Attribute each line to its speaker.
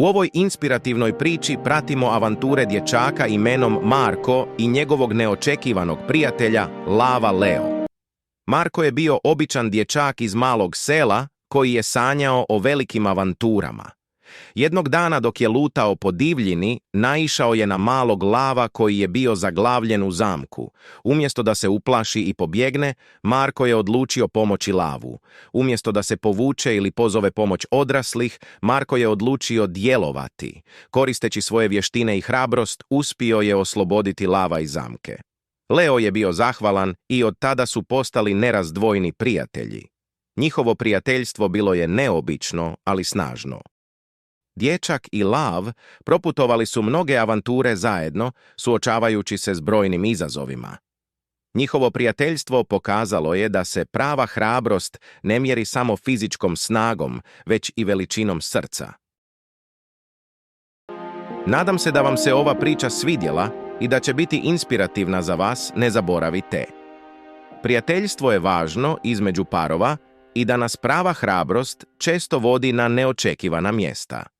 Speaker 1: U ovoj inspirativnoj priči pratimo avanture dječaka imenom Marko i njegovog neočekivanog prijatelja Lava Leo. Marko je bio običan dječak iz malog sela koji je sanjao o velikim avanturama. Jednog dana dok je lutao po divljini, naišao je na malog lava koji je bio zaglavljen u zamku. Umjesto da se uplaši i pobjegne, Marko je odlučio pomoći lavu. Umjesto da se povuče ili pozove pomoć odraslih, Marko je odlučio djelovati. Koristeći svoje vještine i hrabrost, uspio je osloboditi lava iz zamke. Leo je bio zahvalan i od tada su postali nerazdvojni prijatelji. Njihovo prijateljstvo bilo je neobično, ali snažno. Dječak i lav proputovali su mnoge avanture zajedno, suočavajući se s brojnim izazovima. Njihovo prijateljstvo pokazalo je da se prava hrabrost ne mjeri samo fizičkom snagom, već i veličinom srca. Nadam se da vam se ova priča svidjela i da će biti inspirativna za vas, ne zaboravite. Prijateljstvo je važno između parova i da nas prava hrabrost često vodi na neočekivana mjesta.